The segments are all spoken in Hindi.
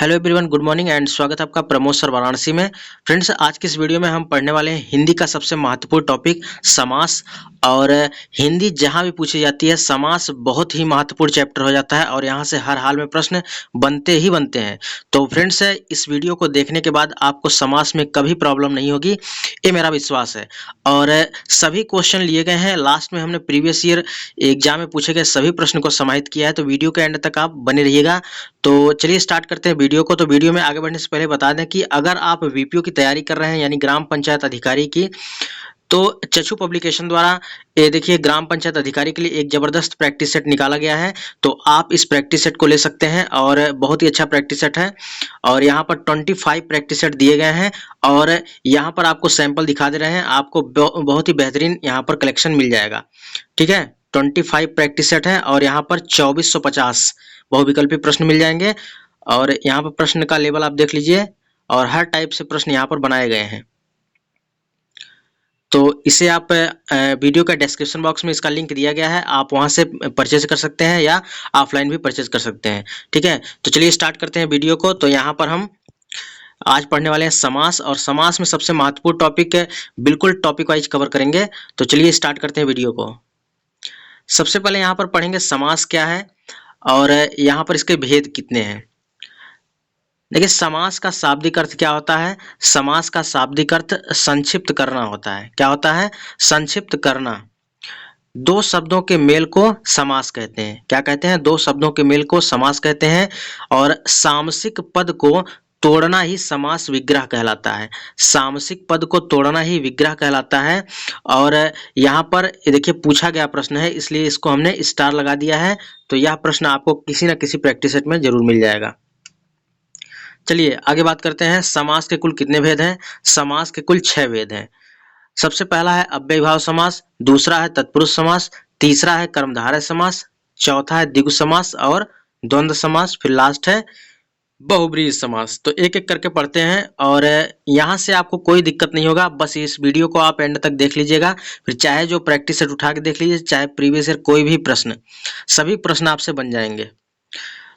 Hello everyone, good morning and स्वागत है आपका प्रमोद सर वाराणसी में। फ्रेंड्स, आज की इस वीडियो में हम पढ़ने वाले हैं हिंदी का सबसे महत्वपूर्ण टॉपिक समास। और हिंदी जहां भी पूछी जाती है समास बहुत ही महत्वपूर्ण चैप्टर हो जाता है और यहां से हर हाल में प्रश्न बनते ही बनते हैं। तो फ्रेंड्स, इस वीडियो को देखने के बाद आपको समास में कभी प्रॉब्लम नहीं होगी, ये मेरा विश्वास है। और सभी क्वेश्चन लिए गए हैं, लास्ट में हमने प्रीवियस ईयर एग्जाम में पूछे गए सभी प्रश्न को समाहित किया है, तो वीडियो के एंड तक आप बने रहिएगा। तो चलिए स्टार्ट करते हैं वीडियो को। तो वीडियो में आगे बढ़ने से पहले बता दें कि अगर आप वीपीओ की तैयारी कर रहे हैं यानी ग्राम पंचायत अधिकारी की, तो चक्षु पब्लिकेशन द्वारा ये देखिए ग्राम पंचायत अधिकारी के लिए एक जबरदस्त प्रैक्टिस सेट निकाला गया है। तो आप इस प्रैक्टिस सेट को ले सकते हैं और बहुत ही अच्छा प्रैक्टिस सेट है। और यहाँ पर 25 प्रैक्टिस सेट दिए गए हैं और यहाँ पर आपको सैंपल दिखा दे रहे हैं, आपको बहुत ही बेहतरीन यहाँ पर कलेक्शन मिल जाएगा। ठीक है, 25 प्रैक्टिस सेट है और यहाँ पर 2450 बहुविकल्पी प्रश्न मिल जाएंगे। और यहाँ पर प्रश्न का लेवल आप देख लीजिए और हर टाइप से प्रश्न यहाँ पर बनाए गए हैं। तो इसे आप वीडियो का डिस्क्रिप्शन बॉक्स में इसका लिंक दिया गया है, आप वहां से परचेज कर सकते हैं या ऑफलाइन भी परचेज कर सकते हैं। ठीक है, तो चलिए स्टार्ट करते हैं वीडियो को। तो यहाँ पर हम आज पढ़ने वाले हैं समास, और समास में सबसे महत्वपूर्ण टॉपिक बिल्कुल टॉपिक वाइज कवर करेंगे। तो चलिए स्टार्ट करते हैं वीडियो को। सबसे पहले यहाँ पर पढ़ेंगे समास क्या है और यहाँ पर इसके भेद कितने हैं। देखिए, समास का शाब्दिक अर्थ क्या होता है? समास का शाब्दिक अर्थ संक्षिप्त करना होता है। क्या होता है? संक्षिप्त करना। दो शब्दों के मेल को समास कहते हैं। क्या कहते हैं? दो शब्दों के मेल को समास कहते हैं। और सामसिक पद को तोड़ना ही समास विग्रह कहलाता है। सामसिक पद को तोड़ना ही विग्रह कहलाता है। और यहाँ पर देखिए पूछा गया प्रश्न है, इसलिए इसको हमने स्टार लगा दिया है। तो यह प्रश्न आपको किसी न किसी प्रैक्टिस सेट में जरूर मिल जाएगा। चलिए आगे बात करते हैं। समास के कुल कितने भेद हैं? समास के कुल 6 भेद हैं। सबसे पहला है अव्ययीभाव समास, दूसरा है तत्पुरुष समास, तीसरा है कर्मधारय समास, चौथा है द्विगु समास और द्वंद्व समास, फिर लास्ट है बहुब्रीहि समास। तो एक एक करके पढ़ते हैं और यहाँ से आपको कोई दिक्कत नहीं होगा, बस इस वीडियो को आप एंड तक देख लीजिएगा। फिर चाहे जो प्रैक्टिस सेट उठा के देख लीजिए, चाहे प्रीवियस ईयर कोई भी प्रश्न, सभी प्रश्न आपसे बन जाएंगे।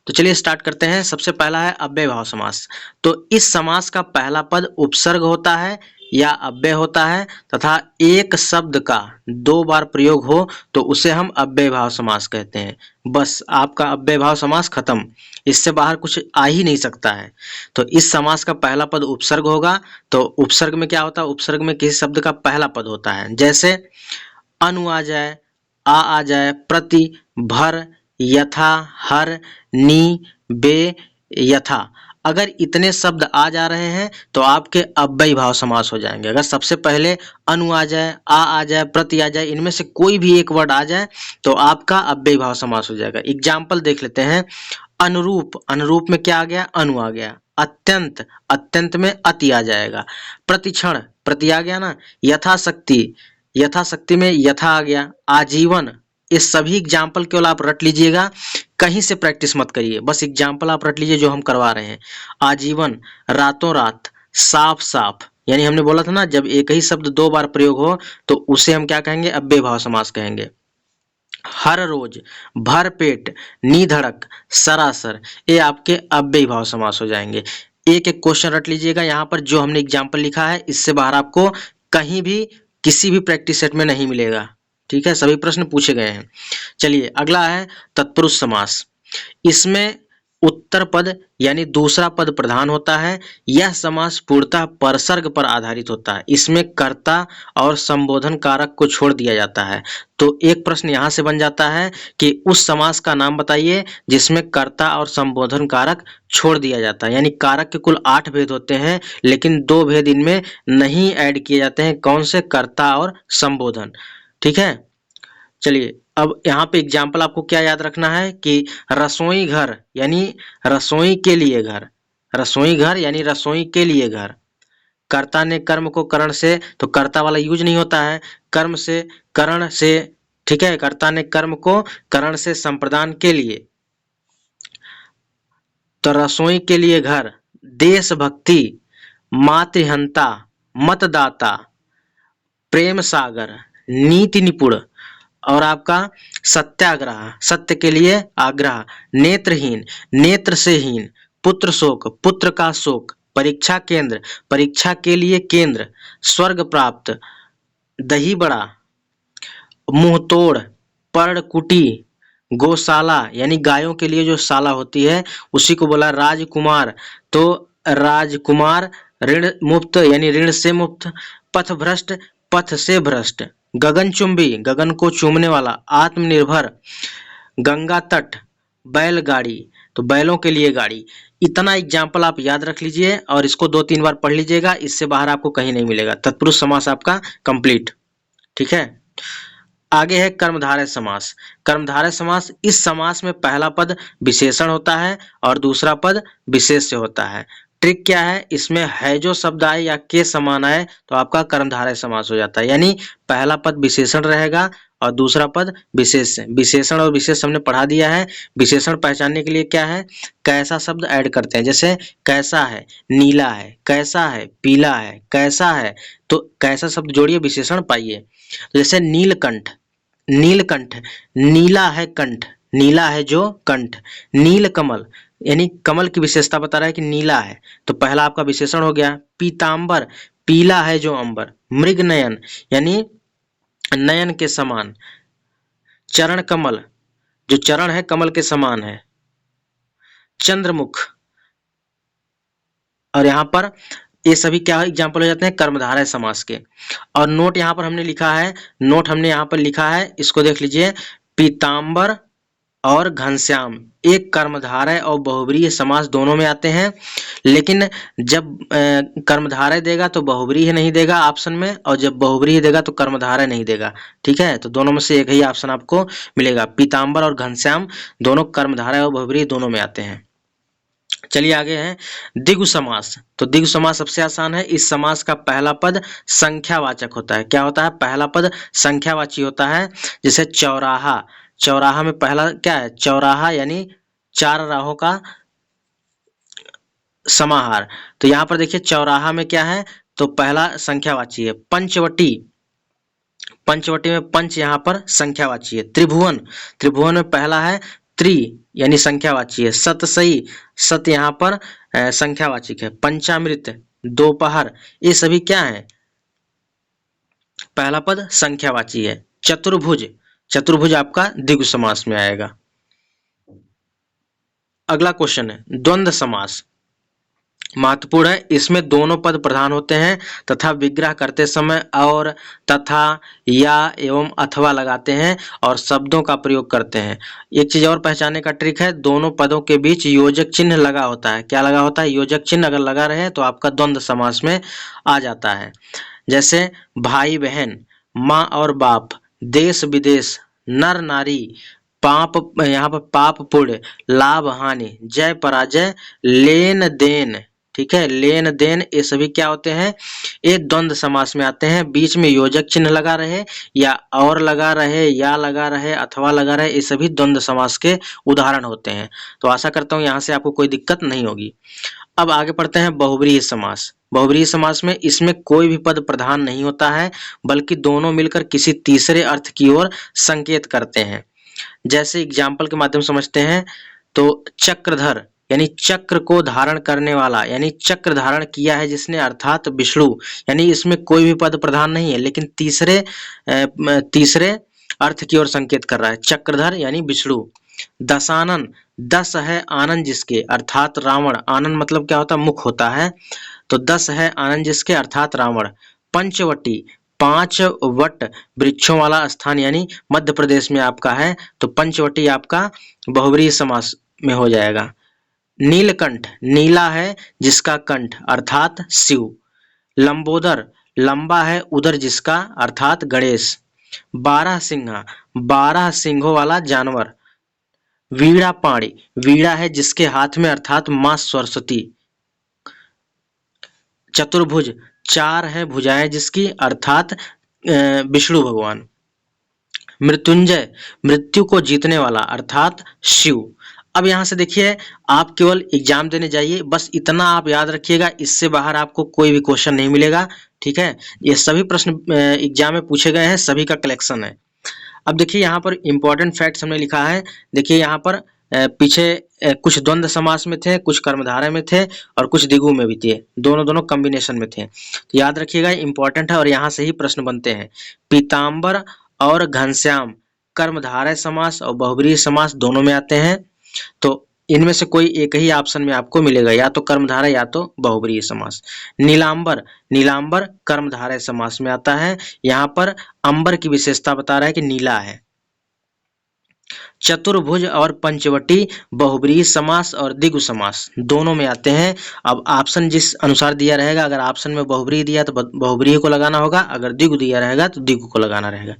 तो चलिए स्टार्ट करते हैं। सबसे पहला है अव्ययीभाव समास। तो इस समास का पहला पद उपसर्ग होता है या अव्यय होता है तथा एक शब्द का 2 बार प्रयोग हो तो उसे हम अव्ययीभाव समास कहते हैं। बस आपका अव्ययीभाव समास खत्म, इससे बाहर कुछ आ ही नहीं सकता है। तो इस समास का पहला पद उपसर्ग होगा। तो उपसर्ग में क्या होता है? उपसर्ग में किसी शब्द का पहला पद होता है, जैसे अनु आ जाए, आ जाए, प्रति, भर, यथा, हर, नी, बे, यथा। अगर इतने शब्द आ जा रहे हैं तो आपके अव्ययीभाव समास हो जाएंगे। अगर सबसे पहले अनु आ जाए, आ जाए, प्रति आ जाए, इनमें से कोई भी एक वर्ड आ जाए तो आपका अव्ययीभाव समास हो जाएगा। एग्जाम्पल देख लेते हैं। अनुरूप, अनुरूप में क्या आ गया? अनु आ गया। अत्यंत, अत्यंत में अति आ जाएगा। प्रतिक्षण, प्रति आ गया ना। यथाशक्ति, यथाशक्ति में यथा आ गया। आजीवन, ये सभी एग्जाम्पल केवल आप रट लीजिएगा, कहीं से प्रैक्टिस मत करिए, बस एग्जाम्पल आप रट लीजिए जो हम करवा रहे हैं। आजीवन, रातों रात, साफ साफ, यानी हमने बोला था ना जब एक ही शब्द 2 बार प्रयोग हो तो उसे हम क्या कहेंगे? अव्ययीभाव समास कहेंगे। हर रोज, भर पेट, निधड़क, सरासर, ये आपके अव्ययीभाव समास हो जाएंगे। एक एक क्वेश्चन रट लीजिएगा यहाँ पर, जो हमने एग्जाम्पल लिखा है इससे बाहर आपको कहीं भी किसी भी प्रैक्टिस सेट में नहीं मिलेगा। ठीक है, सभी प्रश्न पूछे गए हैं। चलिए अगला है तत्पुरुष समास। इसमें उत्तर पद यानी दूसरा पद प्रधान होता है। यह समास पूर्णतः परसर्ग पर आधारित होता है। इसमें कर्ता और संबोधन कारक को छोड़ दिया जाता है। तो एक प्रश्न यहाँ से बन जाता है कि उस समास का नाम बताइए जिसमें कर्ता और संबोधन कारक छोड़ दिया जाता है। यानी कारक के कुल 8 भेद होते हैं, लेकिन 2 भेद इनमें नहीं ऐड किए जाते हैं। कौन से? कर्ता और संबोधन। ठीक है, चलिए अब यहाँ पे एग्जाम्पल आपको क्या याद रखना है कि रसोई घर यानी रसोई के लिए घर, रसोई घर यानी रसोई के लिए घर। कर्ता ने कर्म को करण से, तो कर्ता वाला यूज नहीं होता है, कर्म से, करण से। ठीक है, कर्ता ने कर्म को करण से संप्रदान के लिए, तो रसोई के लिए घर। देशभक्ति, मातृहंता, मतदाता, प्रेम सागर, नीति निपुण, और आपका सत्याग्रह, सत्य के लिए आग्रह। नेत्रहीन, नेत्र से हीन, पुत्र शोक, पुत्र का शोक, परीक्षा केंद्र, परीक्षा के लिए केंद्र, स्वर्ग प्राप्त, दही बड़ा, मुंह तोड़, पर्णकुटी, गौशाला यानी गायों के लिए जो शाला होती है उसी को बोला राजकुमार। तो राजकुमार, ऋण मुक्त यानी ऋण से मुक्त, पथभ्रष्ट, पथ से भ्रष्ट, गगनचुंबी, गगन को चूमने वाला, आत्मनिर्भर, गंगा तट, बैलगाड़ी, तो बैलों के लिए गाड़ी। इतना एग्जाम्पल आप याद रख लीजिए और इसको 2-3 बार पढ़ लीजिएगा, इससे बाहर आपको कहीं नहीं मिलेगा। तत्पुरुष समास आपका कंप्लीट। ठीक है, आगे है कर्मधारय समास। कर्मधारय समास, इस समास में पहला पद विशेषण होता है और दूसरा पद विशेष से होता है। ट्रिक क्या है, इसमें है जो शब्द आए या के समान आए तो आपका कर्मधारय समास हो जाता है, यानी पहला पद विशेषण रहेगा और दूसरा पद विशेष से। विशेषण और विशेष हमने पढ़ा दिया है। विशेषण पहचानने के लिए क्या है, कैसा शब्द ऐड करते हैं, जैसे कैसा है, नीला है, कैसा है, पीला है, कैसा है, तो कैसा शब्द जोड़िए, विशेषण पाइए। जैसे नीलकंठ, नीलकंठ, नीला है कंठ, नीला है जो कंठ, नीलकमल यानी कमल की विशेषता बता रहा है कि नीला है, तो पहला आपका विशेषण हो गया। पीतांबर, पीला है जो अंबर, मृगनयन यानी नयन के समान, चरण कमल, जो चरण है कमल के समान है, चंद्रमुख। और यहाँ पर ये सभी क्या एग्जाम्पल हो जाते हैं, कर्मधारय समास के। और नोट यहाँ पर हमने लिखा है, नोट हमने यहाँ पर लिखा है, इसको देख लीजिए। पीतांबर और घनश्याम एक कर्मधारय और बहुब्रीहि समास दोनों में आते हैं, लेकिन जब कर्मधारय देगा तो बहुब्रीहि नहीं देगा ऑप्शन में, और जब बहुब्रीहि देगा तो कर्मधारय नहीं देगा। ठीक है, तो दोनों में से एक ही ऑप्शन आपको मिलेगा। पीतांबर और घनश्याम दोनों कर्मधारय और बहुब्रीहि दोनों में आते हैं। चलिए आगे है द्विगु समास। तो द्विगु समास सबसे आसान है। इस समास का पहला पद संख्यावाचक होता है। क्या होता है, पहला पद संख्यावाची होता है। जैसे चौराहा, चौराहा में पहला क्या है, चौराहा यानी 4 राहों का समाहार। तो यहाँ पर देखिए चौराहा में क्या है, तो पहला संख्यावाची है। पंचवटी, पंचवटी में पंच यहाँ पर संख्यावाची है। त्रिभुवन, त्रिभुवन में पहला है त्रि यानी संख्यावाची है। सतसई, सत यहाँ पर संख्यावाचक है। पंचामृत, दोपहर, ये सभी क्या है, पहला पद संख्यावाची है। चतुर्भुज, चतुर्भुज आपका द्विगु समास में आएगा। अगला क्वेश्चन है द्वंद्व समास। महत्वपूर्ण है, इसमें दोनों पद प्रधान होते हैं तथा विग्रह करते समय और, तथा, या एवं अथवा लगाते हैं और शब्दों का प्रयोग करते हैं। एक चीज और पहचानने का ट्रिक है, दोनों पदों के बीच योजक चिन्ह लगा होता है। क्या लगा होता है, योजक चिन्ह अगर लगा रहे तो आपका द्वंद्व समास में आ जाता है। जैसे भाई बहन, माँ और बाप, देश विदेश, नर नारी, पाप, यहाँ पर पाप पुण्य, लाभ हानि, जय पराजय, लेन देन। ठीक है, लेन देन, ये सभी क्या होते हैं, ये द्वंद्व समास में आते हैं। बीच में योजक चिन्ह लगा रहे या और लगा रहे या लगा रहे अथवा लगा रहे, ये सभी द्वंद्व समास के उदाहरण होते हैं। तो आशा करता हूँ यहाँ से आपको कोई दिक्कत नहीं होगी। अब आगे पढ़ते हैं बहुब्रीहि समास। बहुब्रीहि समास में इसमें कोई भी पद प्रधान नहीं होता है, बल्कि दोनों मिलकर किसी तीसरे अर्थ की ओर संकेत करते हैं। जैसे एग्जाम्पल के माध्यम समझते हैं, तो चक्रधर यानी चक्र को धारण करने वाला, यानी चक्र धारण किया है जिसने, अर्थात विष्णु, यानी इसमें कोई भी पद प्रधान नहीं है लेकिन तीसरे अर्थ की ओर संकेत कर रहा है। चक्रधर यानी विष्णु। दशानन, दस है आनंद जिसके, अर्थात रावण। आनंद मतलब क्या होता है, मुख होता है, तो 10 है आनंद जिसके अर्थात रावण। पंचवटी, 5 वट वृक्षों वाला स्थान यानी मध्य प्रदेश में आपका है, तो पंचवटी आपका बहुब्रीहि समास में हो जाएगा। नीलकंठ, नीला है जिसका कंठ अर्थात शिव। लंबोदर, लंबा है उदर जिसका अर्थात गणेश। 12 सिंहा, 12 सिंहों वाला जानवर। वीणा पाणी, वीणा है जिसके हाथ में अर्थात मां सरस्वती। चतुर्भुज, 4 है भुजाएं जिसकी अर्थात विष्णु भगवान। मृत्युंजय, मृत्यु को जीतने वाला अर्थात शिव। अब यहाँ से देखिए, आप केवल एग्जाम देने जाइए, बस इतना आप याद रखिएगा, इससे बाहर आपको कोई भी क्वेश्चन नहीं मिलेगा। ठीक है, ये सभी प्रश्न एग्जाम में पूछे गए हैं, सभी का कलेक्शन है। अब देखिए यहाँ पर इंपॉर्टेंट फैक्ट्स हमने लिखा है। देखिए यहाँ पर पीछे कुछ द्वंद्व समास में थे, कुछ कर्मधारय में थे और कुछ द्विगु में भी थे, दोनों कॉम्बिनेशन में थे। तो याद रखिएगा, इंपॉर्टेंट है और यहाँ से ही प्रश्न बनते हैं। पीताम्बर और घनश्याम कर्मधारय समास और बहुब्रीहि समास दोनों में आते हैं, तो इनमें से कोई एक ही ऑप्शन में आपको मिलेगा, या तो कर्मधारय या तो बहुब्रीहि समास। नीलांबर कर्मधारय समास में आता है। यहाँ पर अंबर की विशेषता बता रहा है कि नीला है। चतुर्भुज और पंचवटी बहुब्रीहि समास और द्विगु समास दोनों में आते हैं। अब ऑप्शन जिस अनुसार दिया रहेगा, अगर ऑप्शन में बहुब्रीहि दिया तो बहुब्रीहि को लगाना होगा, अगर द्विगु दिया रहेगा तो द्विगु को लगाना रहेगा।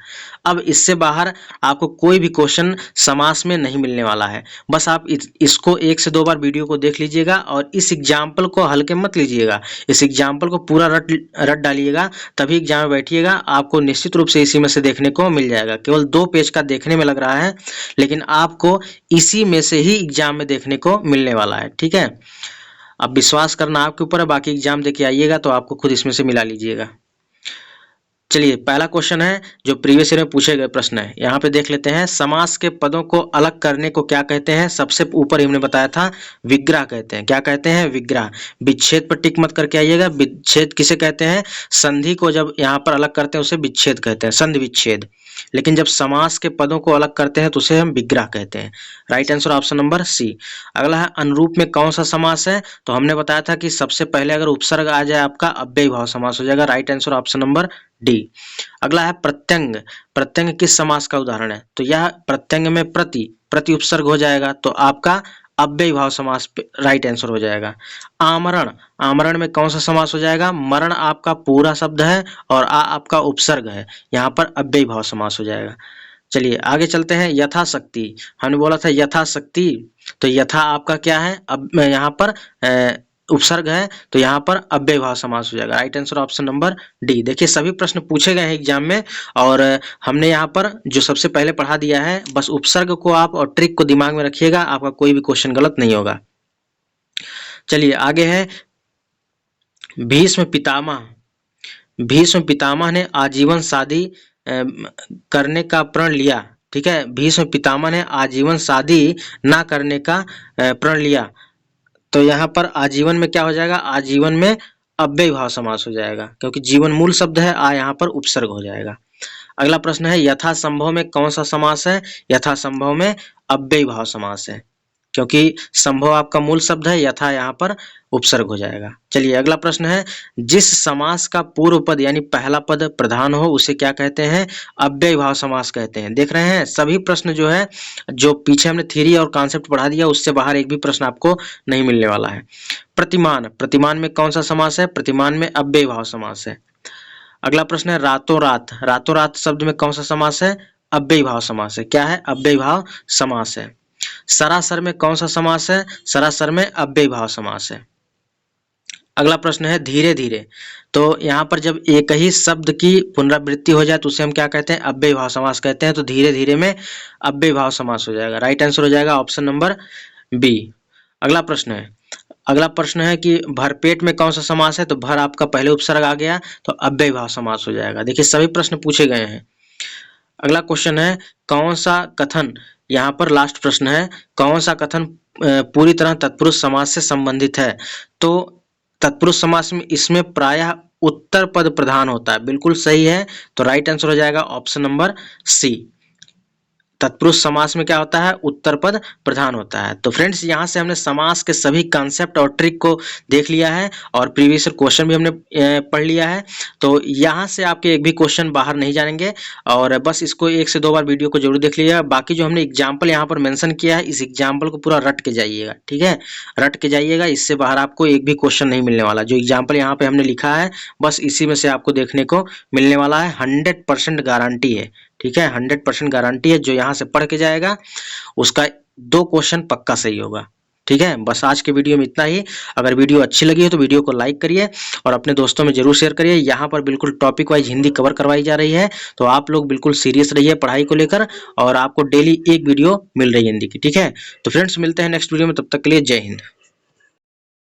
अब इससे बाहर आपको कोई भी क्वेश्चन समास में नहीं मिलने वाला है। बस आप इसको 1 से 2 बार वीडियो को देख लीजिएगा और इस एग्जाम्पल को हल्के मत लीजिएगा, इस एग्जाम्पल को पूरा रट डालिएगा, तभी एग्जाम में बैठिएगा। आपको निश्चित रूप से इसी में से देखने को मिल जाएगा। केवल 2 पेज का देखने में लग रहा है, लेकिन आपको इसी में से ही एग्जाम में देखने को मिलने वाला है। ठीक है, अब विश्वास करना आपके ऊपर है, बाकी एग्जाम देके आइएगा तो आपको खुद इसमें से मिला लीजिएगा। चलिए, पहला क्वेश्चन है जो प्रीवियस ईयर में पूछे गए प्रश्न है, यहाँ पे देख लेते हैं। समास के पदों को अलग करने को क्या कहते हैं? सबसे ऊपर हमने बताया था विग्रह कहते हैं। क्या कहते हैं? विग्रह। विच्छेद पर टिक मत करके आइएगा। विच्छेद किसे कहते हैं? संधि को जब यहाँ पर अलग करते हैं उसे विच्छेद कहते हैं, संधि विच्छेद। लेकिन जब समास के पदों को अलग करते हैं तो उसे हम विग्रह कहते हैं। Right answer option number C. अगला है अनुरूप में कौन सा समास है? तो हमने बताया था कि सबसे पहले अगर उपसर्ग आ जाए आपका अव्ययी भाव समास हो जाएगा। Right answer option number D. अगला है प्रत्यंग। प्रत्यंग किस समास का उदाहरण है? तो यह प्रत्यंग में प्रति उपसर्ग हो जाएगा, तो आपका अव्ययी भाव समास राइट आंसर हो जाएगा। आमरण। आमरण में कौन सा समास हो जाएगा? मरण आपका पूरा शब्द है और आ आपका उपसर्ग है, यहाँ पर अव्ययी भाव समास हो जाएगा। चलिए आगे चलते हैं। यथाशक्ति, हमने बोला था यथाशक्ति, तो यथा आपका क्या है? अब यहाँ पर उपसर्ग है, तो यहाँ पर अव्ययी भाव समास हो जाएगा। Right answer option number D. देखिए सभी प्रश्न पूछे गए हैं एग्जाम में और हमने यहाँ पर जो सबसे पहले पढ़ा दिया है, बस उपसर्ग को आप और ट्रिक को दिमाग में रखिएगा, आपका कोई भी क्वेश्चन गलत नहीं होगा। चलिए आगे है भीष्म पितामह। भीष्म पितामह ने आजीवन शादी करने का प्रण लिया। ठीक है, भीष्म पितामह ने आजीवन शादी ना करने का प्रण लिया, तो यहाँ पर आजीवन में क्या हो जाएगा? आजीवन में अव्ययी भाव समास हो जाएगा, क्योंकि जीवन मूल शब्द है, आ यहाँ पर उपसर्ग हो जाएगा। अगला प्रश्न है यथासंभव में कौन सा समास है? यथासंभव में अव्ययी भाव समास है, क्योंकि संभव आपका मूल शब्द है, यथा यहाँ पर उपसर्ग हो जाएगा। चलिए अगला प्रश्न है जिस समास का पूर्व पद यानी पहला पद प्रधान हो उसे क्या कहते हैं? अव्ययी भाव समास कहते हैं। देख रहे हैं सभी प्रश्न जो है, जो पीछे हमने थ्योरी और कॉन्सेप्ट पढ़ा दिया उससे बाहर एक भी प्रश्न आपको नहीं मिलने वाला है। प्रतिमान। प्रतिमान में कौन सा समास है? प्रतिमान में अव्ययी भाव समास है। अगला प्रश्न है रातों रात। रातों रात शब्द में कौन सा समास है? अव्ययी भाव समास है। क्या है? अव्ययी भाव समास है। सरासर में कौन सा समास है? सरासर में अव्ययी भाव समास है। अगला प्रश्न है धीरे धीरे। तो यहाँ पर जब एक ही शब्द की पुनरावृत्ति हो जाए तो उसे हम क्या कहते हैं? अव्ययी भाव समास कहते हैं। तो धीरे धीरे में अव्ययी भाव समास हो जाएगा। राइट आंसर हो जाएगा ऑप्शन नंबर बी। अगला प्रश्न है कि भरपेट में कौन सा समास है? तो भर आपका पहले उपसर्ग आ गया तो अव्ययी भाव समास हो जाएगा। देखिए सभी प्रश्न पूछे गए हैं। अगला क्वेश्चन है कौन सा कथन, यहाँ पर लास्ट प्रश्न है, कौन सा कथन पूरी तरह तत्पुरुष समास से संबंधित है? तो तत्पुरुष समास में इसमें प्रायः उत्तर पद प्रधान होता है। बिल्कुल सही है, तो राइट आंसर हो जाएगा ऑप्शन नंबर सी। तत्पुरुष समास में क्या होता है? उत्तर पद प्रधान होता है। तो फ्रेंड्स यहाँ से हमने समास के सभी कॉन्सेप्ट और ट्रिक को देख लिया है और प्रीवियस क्वेश्चन भी हमने पढ़ लिया है। तो यहाँ से आपके एक भी क्वेश्चन बाहर नहीं जाएंगे और बस इसको 1 से 2 बार वीडियो को जरूर देख लीजिएगा। बाकी जो हमने एग्जाम्पल यहाँ पर मेंशन किया है, इस एग्जाम्पल को पूरा रट के जाइएगा। ठीक है, रट के जाइएगा, इससे बाहर आपको एक भी क्वेश्चन नहीं मिलने वाला। जो एग्जाम्पल यहाँ पे हमने लिखा है बस इसी में से आपको देखने को मिलने वाला है। 100% गारंटी है। ठीक है, 100% गारंटी है। जो यहाँ से पढ़ के जाएगा उसका 2 क्वेश्चन पक्का सही होगा। ठीक है, बस आज के वीडियो में इतना ही। अगर वीडियो अच्छी लगी है तो वीडियो को लाइक करिए और अपने दोस्तों में जरूर शेयर करिए। यहाँ पर बिल्कुल टॉपिक वाइज हिंदी कवर करवाई जा रही है, तो आप लोग बिल्कुल सीरियस रहिए पढ़ाई को लेकर और आपको डेली एक वीडियो मिल रही है हिंदी की। ठीक है, तो फ्रेंड्स मिलते हैं नेक्स्ट वीडियो में, तब तक के लिए जय हिंद।